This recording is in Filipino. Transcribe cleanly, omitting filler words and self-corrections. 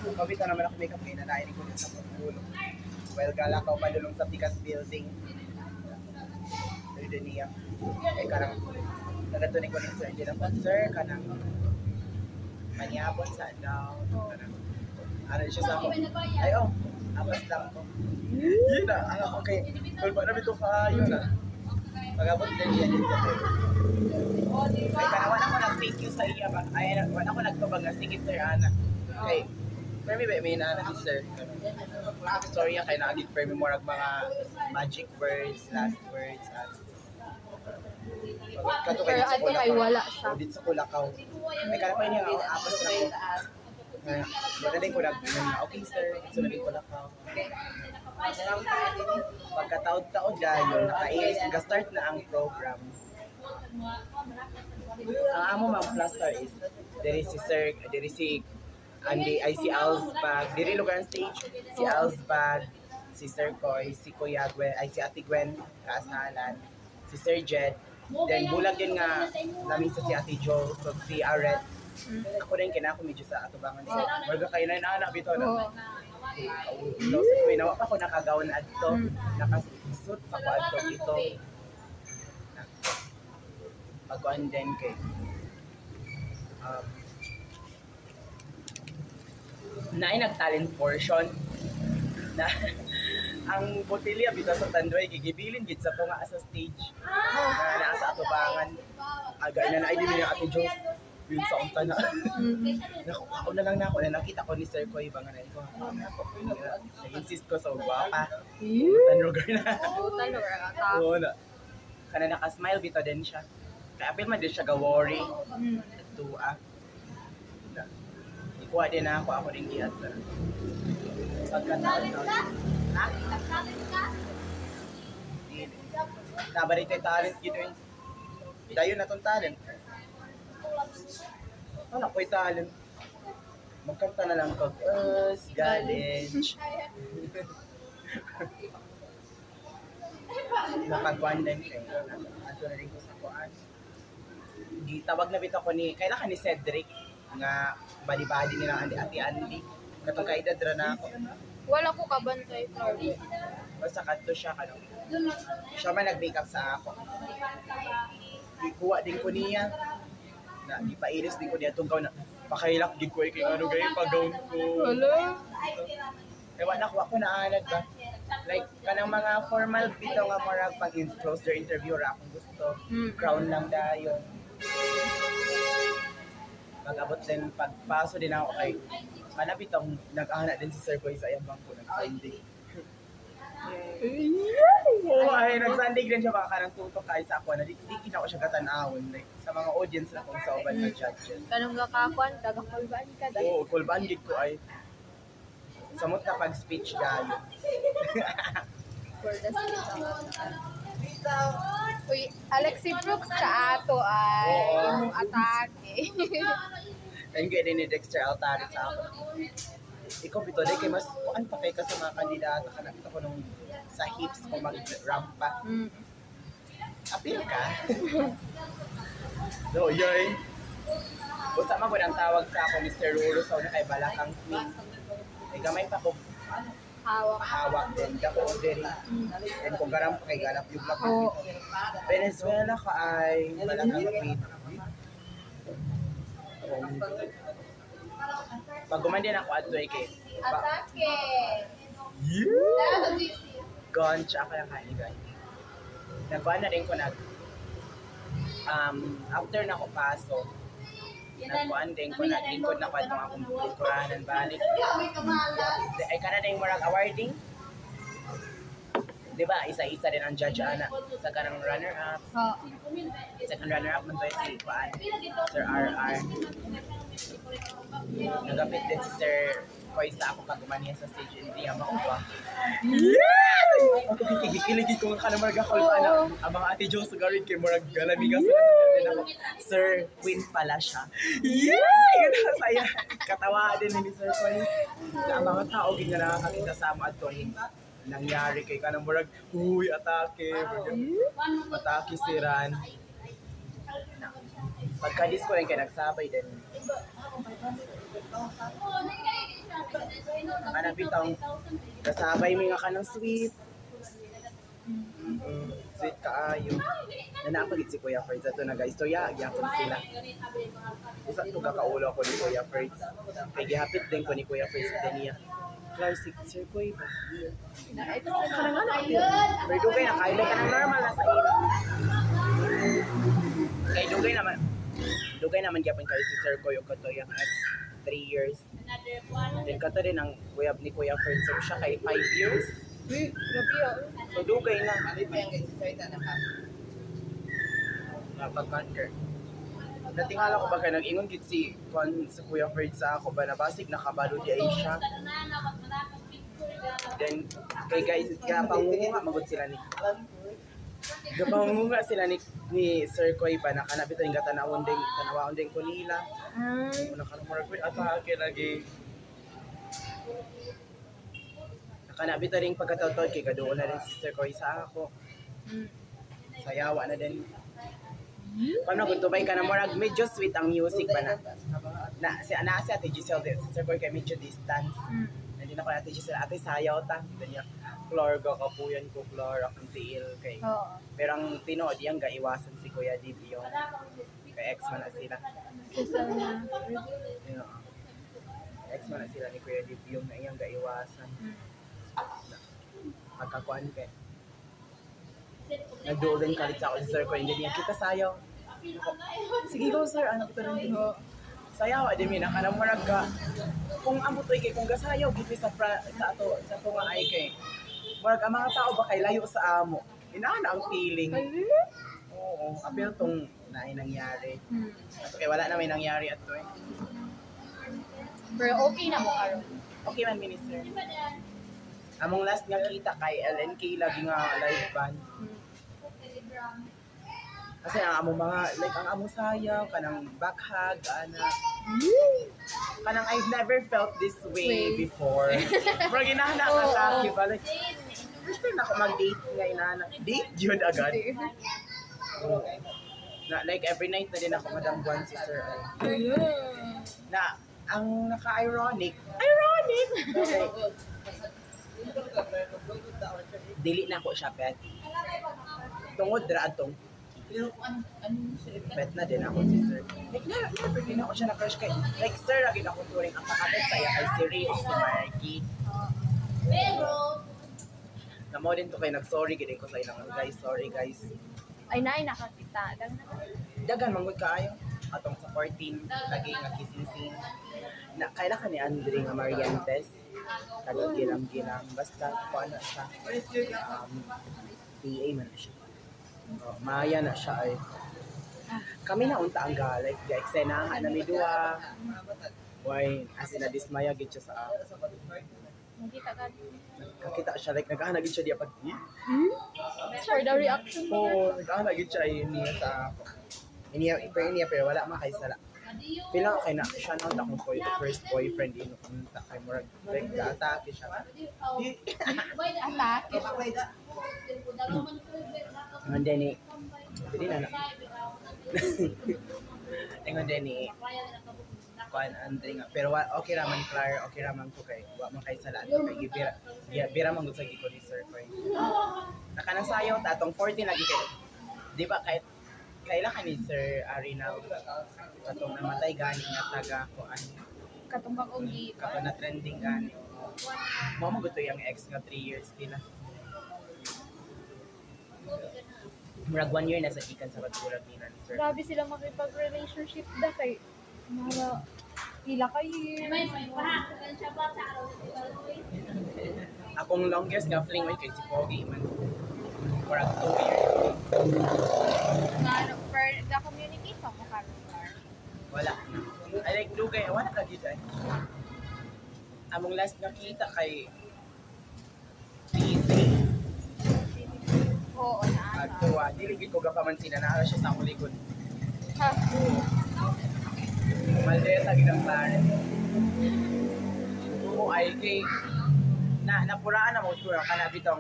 Kabita naman ako makeup ngayon na nainig ko din sa pagkulo. Well, gala ka padulong sa Pikas Building. Doon niya. Ay, karang nagatunin ko ni Sir Angela po, Sir, kanang manyabon sa daw. Ano siya sa ako? Ay, apas lang ko. Yun na, okay. Tulpa na ito kayo na. Pag-abot din yan dito. Ay, kanawan ako nag-thank you sa iya. Ay, wala ako nagtubag na. Sige, Sir Ana. Okay. Pero may naanak ni Sir. Sorry, kaya naagit pero more mga magic words, last words. Kato kayo sa Kulakaw. Wala siya. Dito sa Kulakaw. May kanapay niya ako, apas na ako. Wala din ko okay sir, so naging Kulakaw. Pagkataod-taod gayon, nakailis, nag-start na ang program. Ang amo mga plaster is, there is si Sir, there is si Andy, ay si Alsbag, diri lugar ang stage, si Alsbag, si Sir Koy, si Kuya Gwen, ay si Ate Gwen, kaasalan, si Sir Jed, then bulag din nga namin sa si Ate Jo, so si Aret, ako rin kinako medyo sa atubangan sa marga kayo na inaanak bito na. So sa nawa pa ko nakagawan adto, nakasut pa ko adto dito. Pagkuan din kay naay nag-talent portion na ang botilya bitaw sa Tanduay gigibilin gid sa tunga sa stage na naa sa atubangan aga na naay din niya Ate Jo yun sa unta na ako na lang na ako na nakita ko ni Sir Koy ba nga na ito nag-insist ko sa guwapa tanrogar na oo na kana naka-smile bitaw din siya kaya apil man din siya ga-worry tuwa kuha din ako rin giyat. Pagkataon na. Ha? Nabarit yung talent gito yung. Dayon na itong talent. Ano ko yung talent? Magkanta na lang kag college. Napagkuhan din kayo. Ato na rin ko sa kuhaan. Tawag na bito ko ni, kailan ka ni Cedric? Nga bali-bali nilang Ate Andy. Katong kaedad ra na ako. Wala ko kabantay, sorry. Basta kadto siya kano. Siya man nag-makeup sa ako. Ikuha din ko niya. Na ipailis din ko niya tungkaw na pakailak din ko kay ano gay pag-gown ko. Hello. Ewa na ako na anad ba. Like kanang mga formal bitaw nga marag pag close their interview ra akong gusto. Crown lang dayon. Mag-abot din, pagpaso din ako kay kanap itong nag-ahana din si Sir Koy sa iyang bangko nag-sundig. Oo, ay nag-sundig din siya baka kanang tutok kahit sa ako na di na ako siya katanawon like, sa mga audience na kung sa uban na judges. Kanong gakakuan, kagakulbaan ka dahil. Oo, kulbaan gid ko ay samot na pag-speech gayon. For the uy, Alexi Brooks ka ato ay imong atake. And kaya din ni Dexter Altari sa ako. Ikaw bito, kay mas kuan pa kay ka sa mga kandidato ka nakita ko nung sa hips ko mag-rampa. Apil ka? No, yoy. Busa man ko nang tawag sa ako ni Sir Ruro sa una kay Balakang Queen. Ay gamay pa ko hawak din dako diri and kung garam pa kay galap yung black Venezuela ka ay Balakang Queen. Pag gumandyan ako at doy kay atake. Yeah. Gonch ako yung kainigay. Nagkuhan na rin ko after na ko pasok nagkuhan din ko lingkod na ko itong akong lingkuranan balik. Ay ka na din marag awarding. Diba, isa-isa din ang judge ana sa kanang runner-up. Second runner-up man to si Kuan, Sir RR. Nagapit din si Sir Koy sa ako pag umaniya sa stage hindi ang makuha. Yes! Ako kikikiligid ko nga kanang marag ako ang mga Ate Jo sa garid kay marag galamiga sa din ako. Sir Queen pala siya. Yeah! Yun na saya. Katawa din ni Sir Koy. Na ang mga tao gid nga nakakita sa amo adto nangyari kay kanang murag huy atake atake si Ran pagka-disco rin kay nagsabay din Kana bitang kasabay mi nga kanang sweet. Sweet kaayo. Na napagit si Kuya Fritz ato na guys. So gyapon sila. Isa to kakaulo ko ni Kuya Fritz. Kay gihapit din ko ni Kuya Fritz din niya. Classic Sir Kuya ba? Kanang ano? Pero dugay na kaya ka ng normal na sa ila. Kay dugay naman gyapon kay si Sir Kuya ko to yung at 3 years. Then kato din ang kuya ni Kuya Fritz. So siya kay 5 years. Grabe yun. So dugay na. Napag-conquer. Natingala ko ba kaya nag-ingon gid si Kuya Fritz sa ako ba na basig nakabalo di ay siya. Then kay guys kaya pangunga magud sila ni. Gapangunga sila ni Sir Koy pa nakanapit ring tanawon ding ko nila. Una ka mo record atake lagi. Nakanapit ring pagkataw-taw kay kaduol na rin si Sir Koy sa ako. Sayawa na din. Paano kung tumay ka na morag medyo sweet ang music ba na si Ate Giselle si Sir Koy kay medyo distance. Hindi na ko Ate Giselle ate sayaw ta. Ganyan. Flor ka kapuyan ko Flor akong tiil kay. Pero ang tinood yang gaiwasan si Kuya Dib yung kay ex man na sila. Ex man na sila ni Kuya Dib yung na iyang gaiwasan. Pagkakuan kay nagduulan kalit sa ako si Sir Koy hindi niya kita sayaw. Sige go sir ano kita rin dito. Sayaw din mi naka mo ka kung amutoy kay kung gasayaw gid sa ato nga ay kay murag ang mga tao ba kay layo sa amo. Inaana ang feeling. Oo, apil tong naay nangyari. Ato kay wala na may nangyari ato eh. Pero okay na mo karon. Okay man minister. Among last nga kita kay LNK lagi nga live band. Kasi ang among mga like ang among sayaw kanang backhug ana. Kanang I've never felt this way before. Murag inahana ka taki ba like first time ako mag-date nga inana. Date yun agad. Na like every night na din ako madambuan si Sir. Na ang naka-ironic. Okay. Dili na ako siya pet. Tungod ra atong pet na din ako si Sir. Like never din ako siya na-crush kay. Like Sir lagi ako turing ang kakapet saya kay si Ray o si Marky. Namo din to kay nag-sorry gid ko sa ilang guys. Sorry guys. Ay naay nakakita. Dagan manggod kaayo atong sa 14 lagi nga kissing. Na kaila ka ni Andre nga Mariantes. Tagal gilang basta ko ano siya. PA man na siya. Maya na siya ay. Kami na unta ang galit. Ga-eksena na mi duha. Why as in na dismaya gid siya sa ako. Nakita siya like nag-ahanag siya diya pag For the reaction mo. oo nag-ahanag siya niya sa ako iniya pero wala makaisala pila kay na siya na akong first boyfriend inuunta kay murag like ga-atake siya Atake. and then dili na and then kuan Andre nga pero okay ra man Claire okay ra man ko kay wa man kay sala kay bira man gud sa giko ni Sir Koy nakanang sayaw ta atong 14 lagi kay di ba kahit kaila ka ni Sir Arina katong namatay gani nga taga kuan Katong kakugi. kapag na trending gani mo gud to yung ex nga 3 years nila murag 1 year na sa ikan sa pagbulag nila ni Sir. Grabe sila makipag-relationship da kay mga pila kayo. Akong longest nga fling way kay si Pogi man murag 2 years Nga ano, per the-communicate pa mo karon. wala I like dugay wala lagi dai among last nakita kay easy Oo, na. Agtuwa, dili gid ko gapaman sinanara siya sa akong likod. Ha. Maldeta gid ang Clarence. Oo, ay kay napuraan na mo tura kana bitong